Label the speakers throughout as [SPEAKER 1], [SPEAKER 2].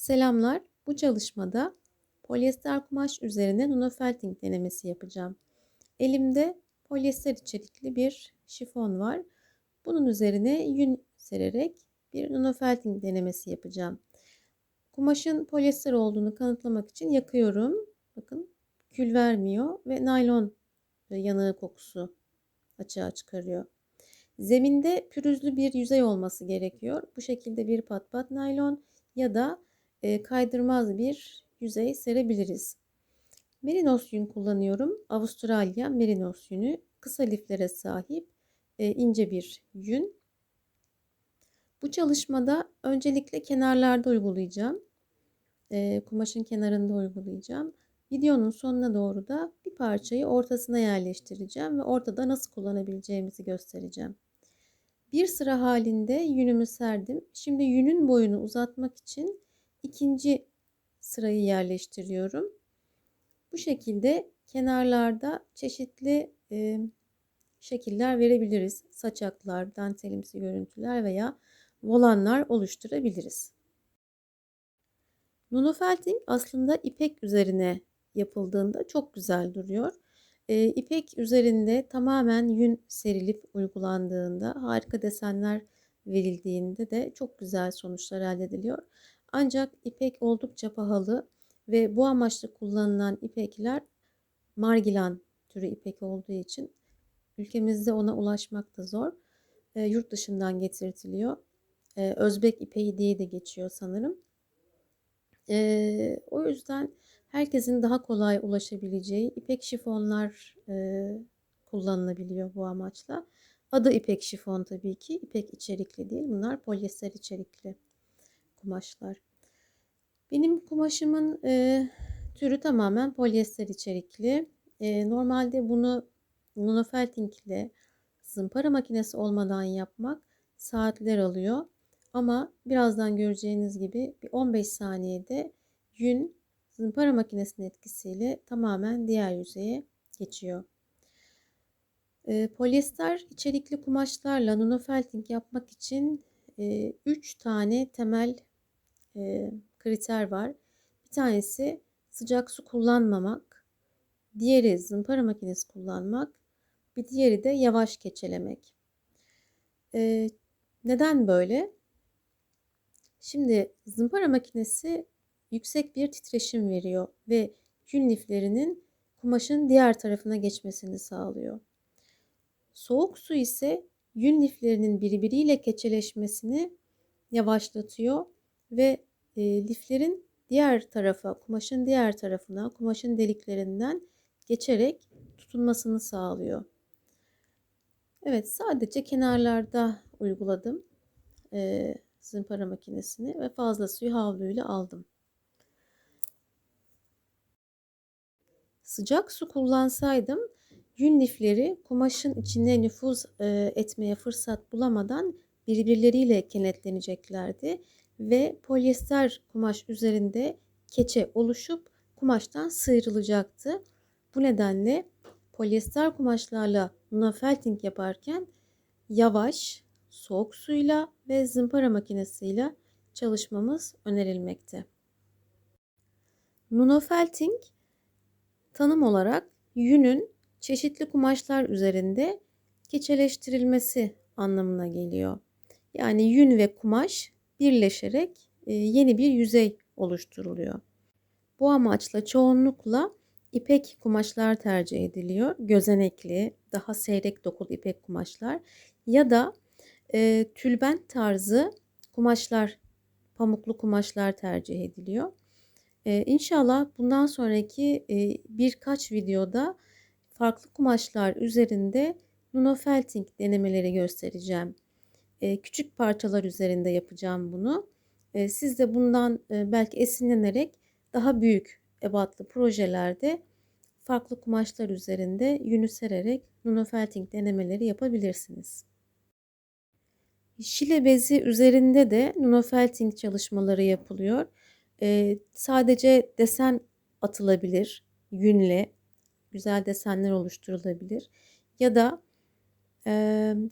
[SPEAKER 1] Selamlar. Bu çalışmada polyester kumaş üzerine nanofelting denemesi yapacağım. Elimde polyester içerikli bir şifon var. Bunun üzerine yün sererek bir nanofelting denemesi yapacağım. Kumaşın polyester olduğunu kanıtlamak için yakıyorum. Bakın kül vermiyor ve naylon yanığı kokusu açığa çıkarıyor. Zeminde pürüzlü bir yüzey olması gerekiyor. Bu şekilde bir pat pat naylon ya da kaydırmaz bir yüzey serebiliriz. Merinos yün kullanıyorum. Avustralya Merinos yünü. Kısa liflere sahip ince bir yün. Bu çalışmada öncelikle kenarlarda uygulayacağım. Kumaşın kenarında uygulayacağım. Videonun sonuna doğru da bir parçayı ortasına yerleştireceğim ve ortada nasıl kullanabileceğimizi göstereceğim. Bir sıra halinde yünümü serdim. Şimdi yünün boyunu uzatmak için ikinci sırayı yerleştiriyorum. Bu şekilde kenarlarda çeşitli şekiller verebiliriz. Saçaklar, dantelimsi görüntüler veya volanlar oluşturabiliriz. Nanofelting aslında ipek üzerine yapıldığında çok güzel duruyor. İpek üzerinde tamamen yün serilip uygulandığında, harika desenler verildiğinde de çok güzel sonuçlar elde ediliyor. Ancak ipek oldukça pahalı ve bu amaçla kullanılan ipekler margilan türü ipek olduğu için ülkemizde ona ulaşmak da zor. Yurt dışından getirtiliyor. Özbek ipeği diye de geçiyor sanırım. O yüzden herkesin daha kolay ulaşabileceği ipek şifonlar kullanılabiliyor bu amaçla. Adı ipek şifon tabii ki. İpek içerikli değil. Bunlar polyester içerikli kumaşlar. Benim kumaşımın türü tamamen polyester içerikli. Normalde bunu nanofelting ile zımpara makinesi olmadan yapmak saatler alıyor. Ama birazdan göreceğiniz gibi bir 15 saniyede yün zımpara makinesinin etkisiyle tamamen diğer yüzeye geçiyor. Polyester içerikli kumaşlarla nanofelting yapmak için 3 tane temel kriter var. Bir tanesi sıcak su kullanmamak, diğeri zımpara makinesi kullanmak, bir diğeri de yavaş keçelemek. Neden böyle? Şimdi zımpara makinesi yüksek bir titreşim veriyor ve yün liflerinin kumaşın diğer tarafına geçmesini sağlıyor. Soğuk su ise yün liflerinin birbiriyle keçeleşmesini yavaşlatıyor ve liflerin diğer tarafa, kumaşın diğer tarafına, kumaşın deliklerinden geçerek tutunmasını sağlıyor. Evet, sadece kenarlarda uyguladım zımpara makinesini ve fazla suyu havluyla aldım. Sıcak su kullansaydım yün lifleri kumaşın içine nüfuz etmeye fırsat bulamadan birbirleriyle kenetleneceklerdi ve polyester kumaş üzerinde keçe oluşup kumaştan sıyrılacaktı. Bu nedenle polyester kumaşlarla nanofelting yaparken yavaş, soğuk suyla ve zımpara makinesiyle çalışmamız önerilmekte. Nanofelting tanım olarak yünün çeşitli kumaşlar üzerinde keçeleştirilmesi anlamına geliyor. Yani yün ve kumaş birleşerek yeni bir yüzey oluşturuluyor. Bu amaçla çoğunlukla ipek kumaşlar tercih ediliyor. Gözenekli, daha seyrek dokulu ipek kumaşlar ya da tülbent tarzı kumaşlar, pamuklu kumaşlar tercih ediliyor. İnşallah bundan sonraki birkaç videoda farklı kumaşlar üzerinde nanofelting denemeleri göstereceğim. Küçük parçalar üzerinde yapacağım bunu. Siz de bundan belki esinlenerek daha büyük ebatlı projelerde farklı kumaşlar üzerinde yünü sererek nanofelting denemeleri yapabilirsiniz. Şile bezi üzerinde de nanofelting çalışmaları yapılıyor. Sadece desen atılabilir yünle, güzel desenler oluşturulabilir ya da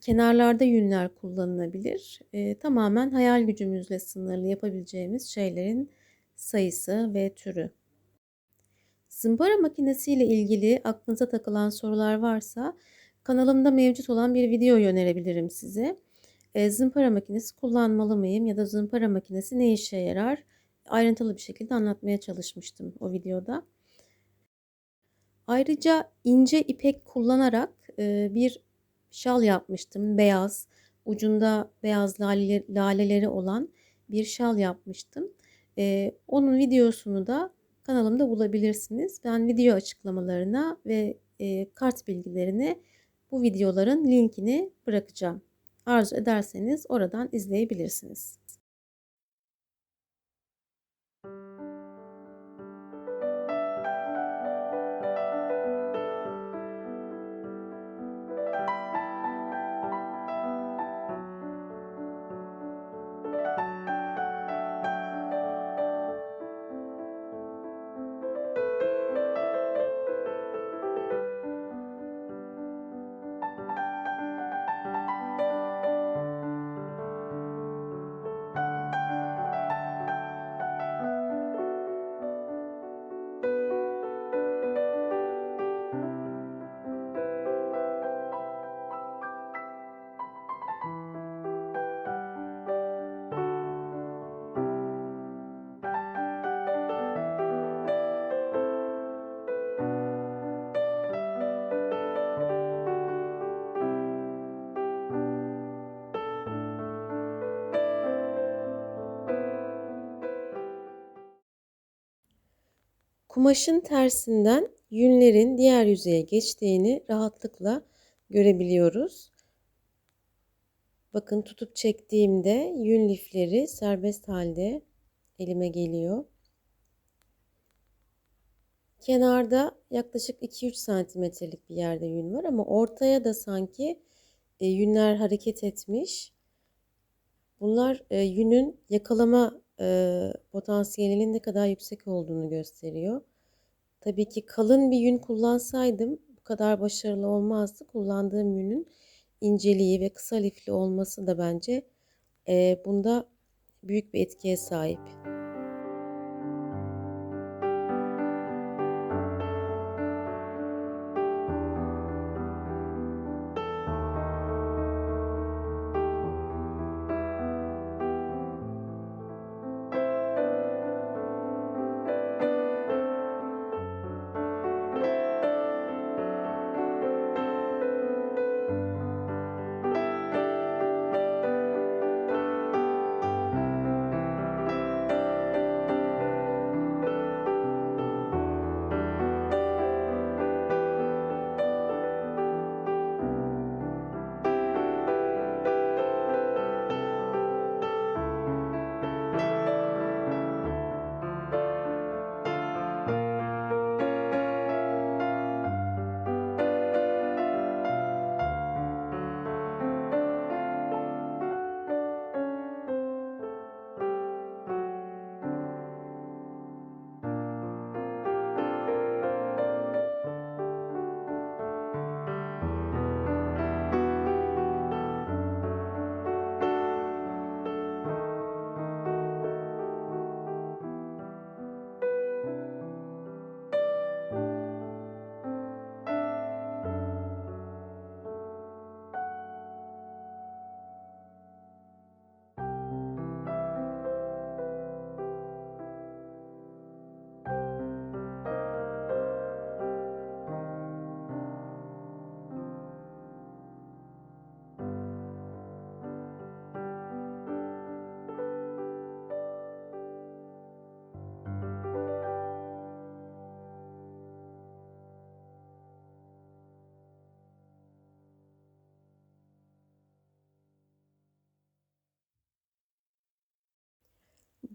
[SPEAKER 1] kenarlarda yünler kullanılabilir. Tamamen hayal gücümüzle sınırlı yapabileceğimiz şeylerin sayısı ve türü. Zımpara makinesi ile ilgili aklınıza takılan sorular varsa kanalımda mevcut olan bir video önerebilirim size. Zımpara makinesi kullanmalı mıyım ya da zımpara makinesi ne işe yarar? Ayrıntılı bir şekilde anlatmaya çalışmıştım o videoda. Ayrıca ince ipek kullanarak bir şal yapmıştım. Beyaz, ucunda beyaz laleleri olan bir şal yapmıştım. Onun videosunu da kanalımda bulabilirsiniz. Ben video açıklamalarına ve kart bilgilerine bu videoların linkini bırakacağım. Arzu ederseniz oradan izleyebilirsiniz. Kumaşın tersinden yünlerin diğer yüzeye geçtiğini rahatlıkla görebiliyoruz. Bakın tutup çektiğimde yün lifleri serbest halde elime geliyor. Kenarda yaklaşık 2-3 santimetrelik bir yerde yün var ama ortaya da sanki yünler hareket etmiş. Bunlar yünün yakalama potansiyelinin ne kadar yüksek olduğunu gösteriyor. Tabii ki kalın bir yün kullansaydım bu kadar başarılı olmazdı. Kullandığım yünün inceliği ve kısa lifli olması da bence bunda büyük bir etkiye sahip.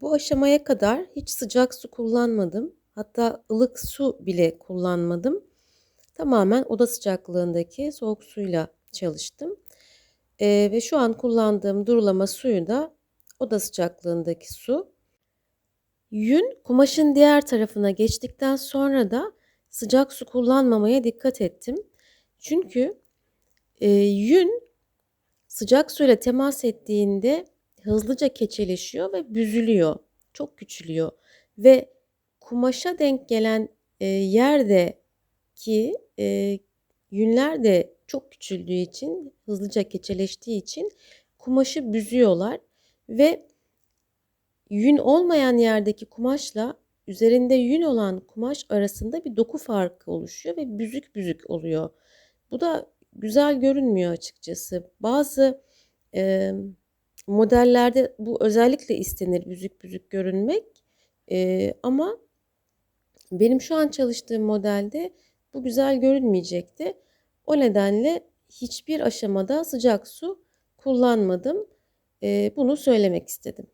[SPEAKER 1] Bu aşamaya kadar hiç sıcak su kullanmadım. Hatta ılık su bile kullanmadım. Tamamen oda sıcaklığındaki soğuk suyla çalıştım. Ve şu an kullandığım durulama suyu da oda sıcaklığındaki su. Yün kumaşın diğer tarafına geçtikten sonra da sıcak su kullanmamaya dikkat ettim. Çünkü yün sıcak suyla temas ettiğinde hızlıca keçeleşiyor ve büzülüyor. Çok küçülüyor. ve kumaşa denk gelen, yerdeki, yünler de çok küçüldüğü için, hızlıca keçeleştiği için kumaşı büzüyorlar ve yün olmayan yerdeki kumaşla üzerinde yün olan kumaş arasında bir doku farkı oluşuyor ve büzük büzük oluyor. Bu da güzel görünmüyor açıkçası. Bazı, emm, modellerde bu özellikle istenir büzük büzük görünmek, ama benim şu an çalıştığım modelde bu güzel görünmeyecekti. O nedenle hiçbir aşamada sıcak su kullanmadım. Bunu söylemek istedim.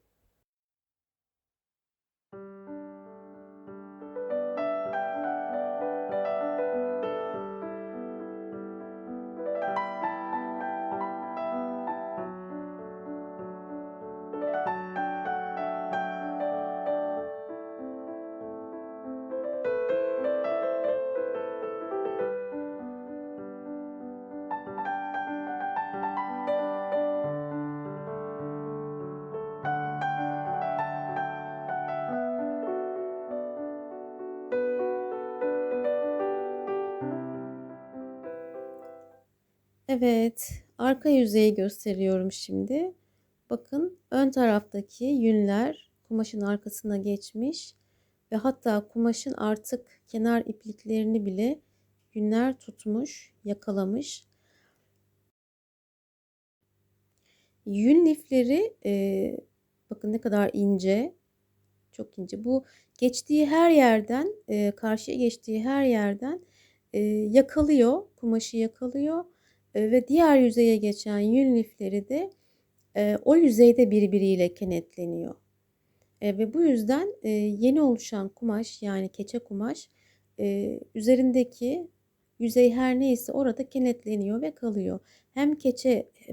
[SPEAKER 1] Evet, arka yüzeyi gösteriyorum şimdi. Bakın ön taraftaki yünler kumaşın arkasına geçmiş ve hatta kumaşın artık kenar ipliklerini bile yünler tutmuş, yakalamış. Yün lifleri bakın ne kadar ince, çok ince. Bu geçtiği her yerden, karşıya geçtiği her yerden yakalıyor, kumaşı yakalıyor ve diğer yüzeye geçen yün lifleri de o yüzeyde birbiriyle kenetleniyor. Ve bu yüzden, yeni oluşan kumaş, yani keçe kumaş, üzerindeki yüzey her neyse orada kenetleniyor ve kalıyor. Hem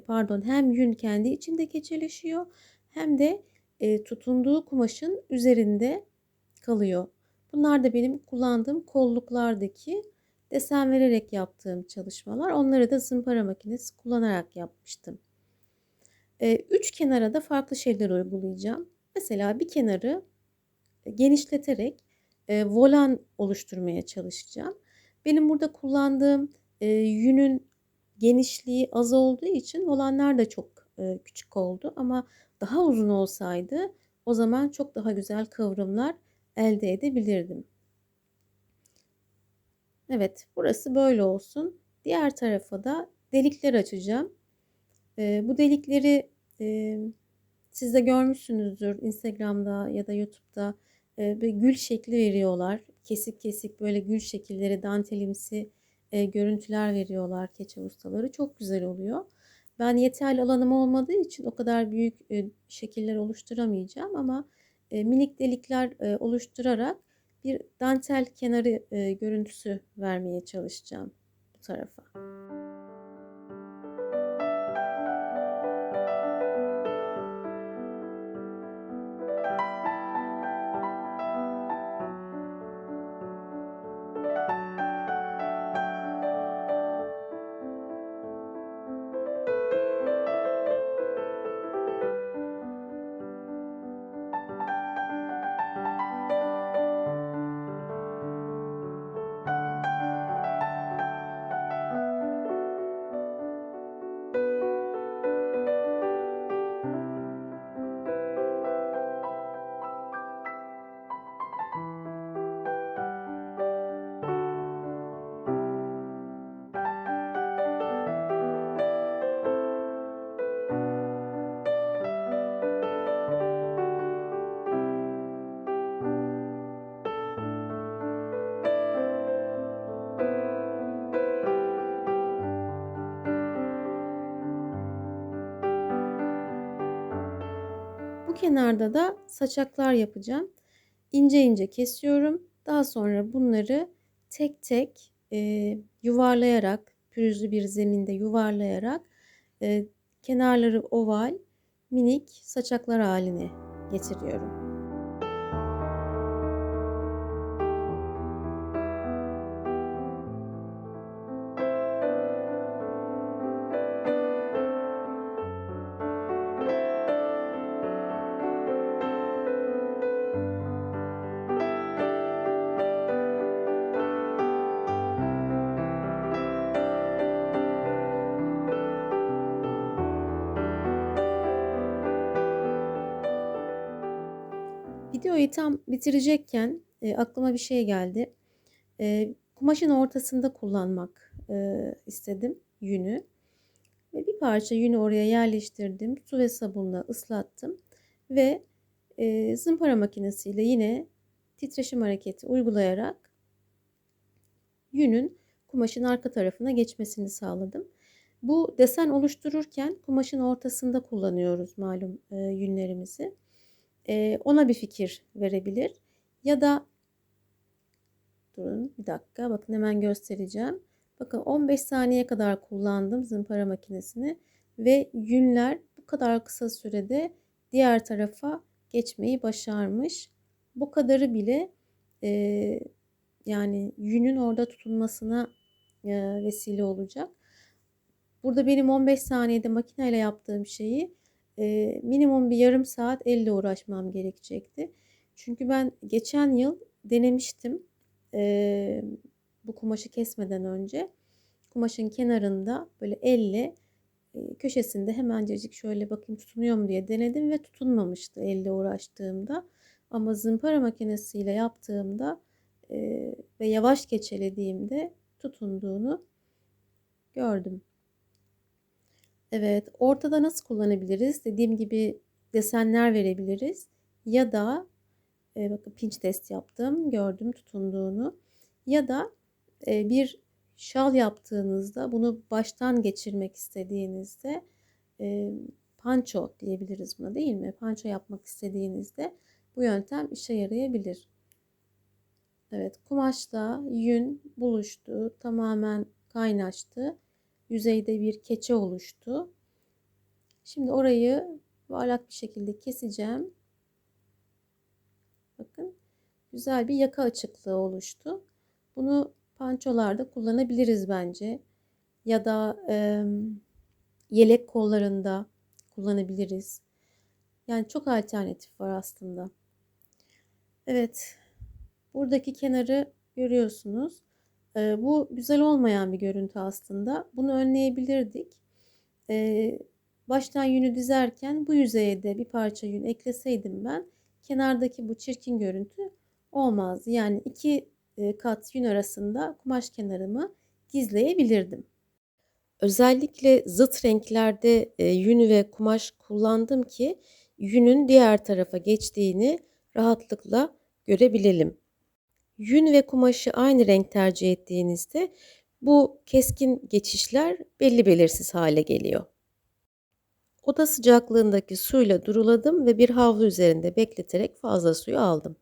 [SPEAKER 1] pardon, hem yün kendi içinde keçeleşiyor hem de, tutunduğu kumaşın üzerinde kalıyor. Bunlar da benim kullandığım kolluklardaki desen vererek yaptığım çalışmalar. Onları da zımpara makinesi kullanarak yapmıştım. 3 kenara da farklı şeyler uygulayacağım. Mesela bir kenarı genişleterek, volan oluşturmaya çalışacağım. Benim burada kullandığım, yünün genişliği az olduğu için volanlar da çok, küçük oldu ama daha uzun olsaydı o zaman çok daha güzel kıvrımlar elde edebilirdim. Evet, burası böyle olsun. Diğer tarafa da delikler açacağım. Bu delikleri, siz de görmüşsünüzdür Instagram'da ya da YouTube'da, böyle gül şekli veriyorlar. Kesik kesik böyle gül şekilleri, dantelimsi, görüntüler veriyorlar keçe ustaları. Çok güzel oluyor. Ben yeterli alanım olmadığı için o kadar büyük, şekiller oluşturamayacağım ama, minik delikler, oluşturarak bir dantel kenarı, görüntüsü vermeye çalışacağım bu tarafa. Bu kenarda da saçaklar yapacağım. İnce ince kesiyorum. Daha sonra bunları tek tek, yuvarlayarak, pürüzlü bir zeminde yuvarlayarak, eee, kenarları oval, minik saçaklar haline getiriyorum. Videoyu tam bitirecekken aklıma bir şey geldi. Kumaşın ortasında kullanmak istedim yünü. Ve bir parça yünü oraya yerleştirdim. Su ve sabunla ıslattım. Ve zımpara makinesiyle yine titreşim hareketi uygulayarak yünün kumaşın arka tarafına geçmesini sağladım. Bu desen oluştururken kumaşın ortasında kullanıyoruz malum yünlerimizi. Ona bir fikir verebilir. Ya da durun bir dakika, bakın hemen göstereceğim. Bakın 15 saniye kadar kullandım zımpara makinesini ve yünler bu kadar kısa sürede diğer tarafa geçmeyi başarmış. Bu kadarı bile yani yünün orada tutunmasına vesile olacak. Burada benim 15 saniyede makineyle yaptığım şeyi minimum bir yarım saat elle uğraşmam gerekecekti. Çünkü ben geçen yıl denemiştim. Bu kumaşı kesmeden önce kumaşın kenarında böyle elle köşesinde hemencecik şöyle bakayım tutunuyor mu diye denedim ve tutunmamıştı elle uğraştığımda. Ama zımpara makinesiyle yaptığımda ve yavaş keçelediğimde tutunduğunu gördüm. Evet, ortada nasıl kullanabiliriz? Dediğim gibi desenler verebiliriz. Ya da bakın pinç test yaptım, gördüm tutunduğunu. Ya da bir şal yaptığınızda bunu baştan geçirmek istediğinizde e, panço diyebiliriz buna, değil mi? Panço yapmak istediğinizde bu yöntem işe yarayabilir. Evet, kumaşla yün buluştu, tamamen kaynaştı. Yüzeyde bir keçe oluştu. Şimdi orayı yuvarlak bir şekilde keseceğim. Bakın güzel bir yaka açıklığı oluştu. Bunu pançolarda kullanabiliriz bence. Ya da yelek kollarında kullanabiliriz. Yani çok alternatif var aslında. Evet, buradaki kenarı görüyorsunuz. Bu güzel olmayan bir görüntü aslında. Bunu önleyebilirdik. Baştan yünü dizerken bu yüzeye de bir parça yün ekleseydim ben kenardaki bu çirkin görüntü olmazdı. Yani iki kat yün arasında kumaş kenarımı gizleyebilirdim. Özellikle zıt renklerde yün ve kumaş kullandım ki yünün diğer tarafa geçtiğini rahatlıkla görebilelim. Yün ve kumaşı aynı renk tercih ettiğinizde bu keskin geçişler belli belirsiz hale geliyor. Oda sıcaklığındaki suyla duruladım ve bir havlu üzerinde bekleterek fazla suyu aldım.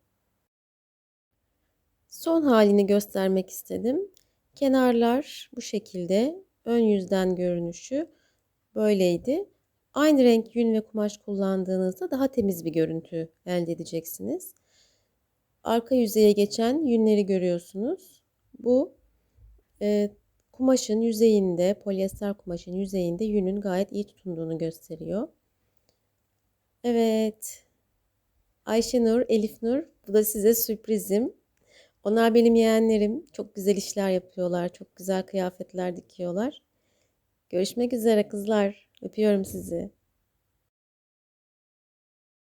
[SPEAKER 1] Son halini göstermek istedim. Kenarlar bu şekilde, ön yüzden görünüşü böyleydi. Aynı renk yün ve kumaş kullandığınızda daha temiz bir görüntü elde edeceksiniz. Arka yüzeye geçen yünleri görüyorsunuz. Bu e, kumaşın yüzeyinde, polyester kumaşın yüzeyinde yünün gayet iyi tutunduğunu gösteriyor. Evet, Ayşenur, Elifnur, bu da size sürprizim. Onlar benim yeğenlerim. Çok güzel işler yapıyorlar, çok güzel kıyafetler dikiyorlar. Görüşmek üzere kızlar. Öpüyorum sizi.